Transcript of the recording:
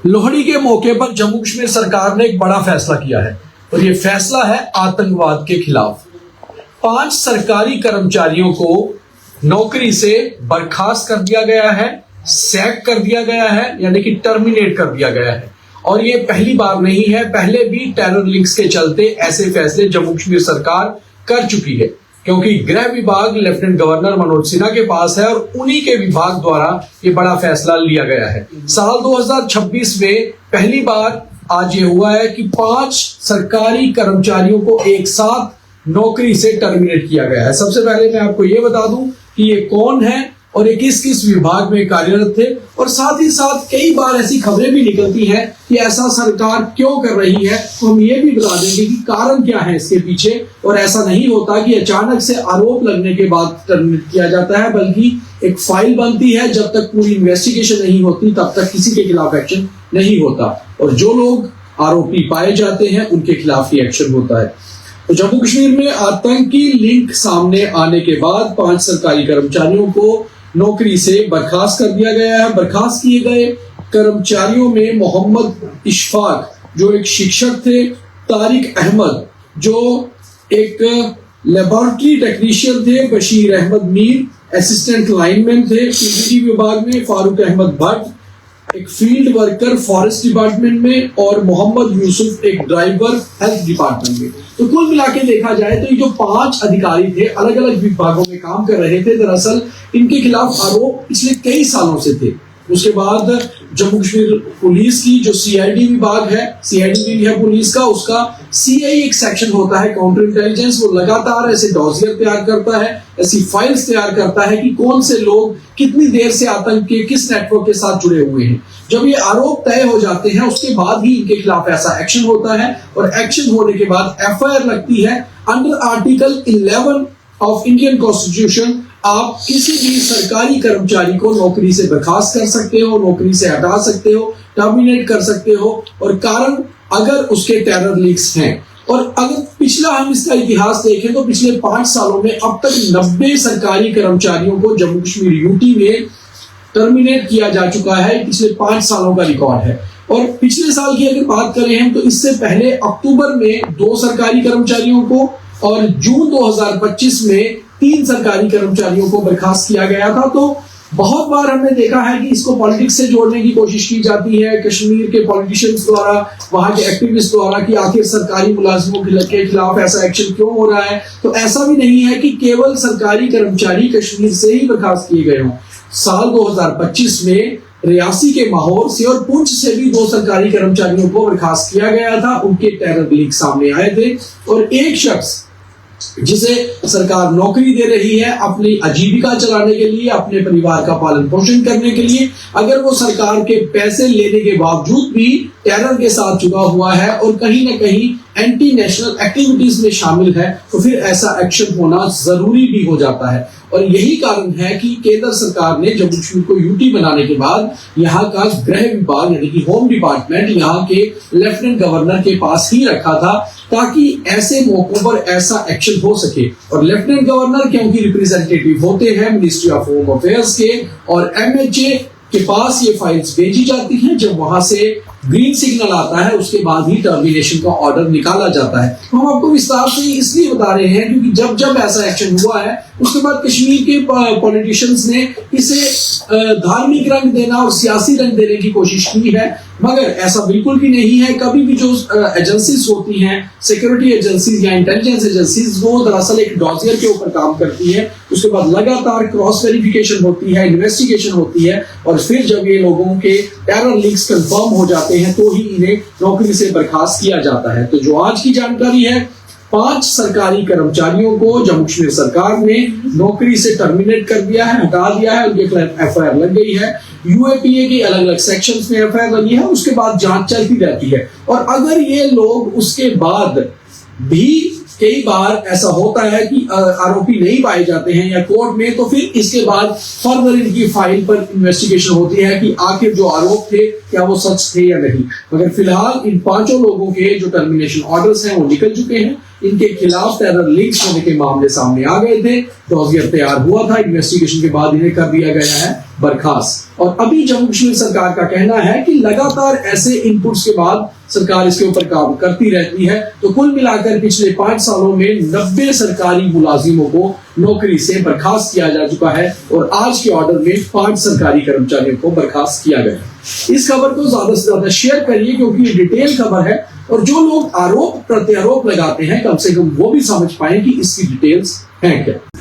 लोहड़ी के मौके पर जम्मू कश्मीर सरकार ने एक बड़ा फैसला किया है और ये फैसला है आतंकवाद के खिलाफ। 5 सरकारी कर्मचारियों को नौकरी से बर्खास्त कर दिया गया है, सैक कर दिया गया है, यानी कि टर्मिनेट कर दिया गया है। और ये पहली बार नहीं है, पहले भी टेरर लिंक्स के चलते ऐसे फैसले जम्मू कश्मीर सरकार कर चुकी है, क्योंकि गृह विभाग लेफ्टिनेंट गवर्नर मनोज सिन्हा के पास है और उन्हीं के विभाग द्वारा ये बड़ा फैसला लिया गया है। साल 2026 में पहली बार आज ये हुआ है कि 5 सरकारी कर्मचारियों को एक साथ नौकरी से टर्मिनेट किया गया है। सबसे पहले मैं आपको ये बता दूं कि ये कौन है और ये किस किस विभाग में कार्यरत थे, और साथ ही साथ कई बार ऐसी खबरें भी निकलती हैं कि ऐसा सरकार क्यों कर रही है, तो हम ये भी बता देंगे कि कारण क्या है इसके पीछे। और ऐसा नहीं होता कि अचानक से आरोप लगने के बाद टर्मिनेट किया जाता है, बल्कि एक फाइल बनती है। जब तक पूरी इन्वेस्टिगेशन नहीं होती तब तक किसी के खिलाफ एक्शन नहीं होता, और जो लोग आरोपी पाए जाते हैं उनके खिलाफ ही एक्शन होता है। तो जम्मू कश्मीर में आतंकी लिंक सामने आने के बाद 5 सरकारी कर्मचारियों को नौकरी से बर्खास्त कर दिया गया है। बर्खास्त किए गए कर्मचारियों में मोहम्मद इशफाक जो एक शिक्षक थे, तारिक अहमद जो एक लेबोरेटरी टेक्नीशियन थे, बशीर अहमद मीर असिस्टेंट लाइनमैन थे पीडीडी विभाग में, फारूक अहमद भट्ट एक फील्ड वर्कर फॉरेस्ट डिपार्टमेंट में, और मोहम्मद यूसुफ एक ड्राइवर हेल्थ डिपार्टमेंट में। तो कुल मिला के देखा जाए तो ये जो 5 अधिकारी थे, अलग अलग विभागों में काम कर रहे थे। दरअसल इनके खिलाफ आरोप पिछले कई सालों से थे। उसके बाद जम्मू कश्मीर पुलिस की जो सीआईडी विभाग है, सीआईडी भी है पुलिस का, उसका सीआई एक सेक्शन होता है काउंटर इंटेलिजेंस। वो लगातार ऐसे डॉसियर तैयार करता है, ऐसी फाइल्स तैयार करता है कि कौन से लोग कितनी देर से आतंक के किस नेटवर्क के साथ जुड़े हुए हैं। जब ये आरोप तय हो जाते हैं उसके बाद ही इनके खिलाफ ऐसा एक्शन होता है, और एक्शन होने के बाद एफआईआर लगती है under article 11 of Indian constitution. आप किसी भी सरकारी कर्मचारी को नौकरी से बर्खास्त कर सकते हो, नौकरी से हटा सकते हो, टर्मिनेट कर सकते हो, और कारण अगर उसके टेरर लीक्स हैं। और अगर पिछला हम इसका इतिहास देखें तो पिछले 5 सालों में अब तक 90 सरकारी कर्मचारियों को जम्मू कश्मीर यूटी में टर्मिनेट किया जा चुका है। पिछले 5 सालों का रिकॉर्ड है। और पिछले साल की अगर बात करें हम, तो इससे पहले अक्टूबर में 2 सरकारी कर्मचारियों को और जून 2025 में 3 सरकारी कर्मचारियों को बर्खास्त किया गया था। तो बहुत बार हमने देखा है कि इसको पॉलिटिक्स से जोड़ने की कोशिश की जाती है कश्मीर के पॉलिटिशियंस द्वारा, वहां के एक्टिविस्ट द्वारा, कि आखिर सरकारी मुलाजिमों के खिलाफ ऐसा एक्शन क्यों हो रहा है। तो ऐसा भी नहीं है कि केवल सरकारी कर्मचारी कश्मीर से ही बर्खास्त किए गए हों। साल 2025 में रियासी के माहौर से और पुंछ से भी 2 सरकारी कर्मचारियों को बर्खास्त किया गया था। उनके टेरर लीक सामने आए थे, और एक शख्स जिसे सरकार नौकरी दे रही है अपनी आजीविका चलाने के लिए, अपने परिवार का पालन पोषण करने के लिए, अगर वो सरकार के पैसे लेने के बावजूद भी टेरर के साथ जुड़ा हुआ है और कहीं ना कहीं एंटी नेशनल एक्टिविटीज में शामिल है, तो फिर ऐसा एक्शन होना जरूरी भी हो जाता है। और यही कारण है कि केंद्र सरकार ने जम्मू कश्मीर को यूटी बनाने के बाद यहाँ का गृह विभाग यानी कि होम डिपार्टमेंट यहाँ के लेफ्टिनेंट गवर्नर के पास ही रखा था, ताकि ऐसे मौकों पर ऐसा एक्शन हो सके। और लेफ्टिनेंट गवर्नर क्योंकि रिप्रेजेंटेटिव होते हैं मिनिस्ट्री ऑफ होम अफेयर्स के, और एमएचए के पास ये फाइल्स भेजी जाती हैं। जब वहां से ग्रीन सिग्नल आता है उसके बाद ही टर्मिनेशन का ऑर्डर निकाला जाता है। तो हम आपको विस्तार से इसलिए बता रहे हैं क्योंकि जब जब ऐसा एक्शन हुआ है उसके बाद कश्मीर के पॉलिटिशियंस ने इसे धार्मिक रंग देना और सियासी रंग देने की कोशिश की है, मगर ऐसा बिल्कुल भी नहीं है। कभी भी जो एजेंसीज होती हैं, सिक्योरिटी एजेंसीज या इंटेलिजेंस एजेंसीज, वो दरअसल एक डॉसियर के ऊपर काम करती है। उसके बाद लगातार क्रॉस वेरिफिकेशन होती है, इन्वेस्टिगेशन होती है, और फिर जब ये लोगों के टेरर लीक्स कंफर्म हो जाते हैं तो ही इन्हें नौकरी से बर्खास्त किया जाता है। तो जो आज की जानकारी है, 5 सरकारी कर्मचारियों को जम्मू कश्मीर सरकार ने नौकरी से टर्मिनेट कर दिया है, हटा दिया है, उनके खिलाफ एफआईआर लग गई है। यूएपीए के अलग अलग सेक्शंस में एफआईआर लगी है, उसके बाद जांच चलती रहती है। और अगर ये लोग उसके बाद भी, कई बार ऐसा होता है कि आरोपी नहीं पाए जाते हैं या कोर्ट में, तो फिर इसके बाद फर्दर इनकी फाइल पर इन्वेस्टिगेशन होती है कि आखिर जो आरोप थे क्या वो सच थे या नहीं। मगर फिलहाल इन 5 लोगों के जो टर्मिनेशन ऑर्डर्स हैं वो निकल चुके हैं। इनके खिलाफ टेरर लीक्स होने के मामले सामने आ गए थे, डॉसियर तैयार हुआ था, इन्वेस्टिगेशन के बाद इन्हें कर दिया गया है बर्खास्त। और अभी जम्मू कश्मीर सरकार का कहना है कि लगातार ऐसे इनपुट्स के बाद सरकार इसके ऊपर काम करती रहती है। तो कुल मिलाकर पिछले 5 सालों में 90 सरकारी मुलाजिमों को नौकरी से बर्खास्त किया जा चुका है और आज के ऑर्डर में 5 सरकारी कर्मचारियों को बर्खास्त किया गया है। इस खबर को ज्यादा से ज्यादा शेयर करिए क्योंकि ये डिटेल खबर है और जो लोग आरोप प्रत्यारोप लगाते हैं कम से कम वो भी समझ पाए कि इसकी डिटेल्स हैं क्या।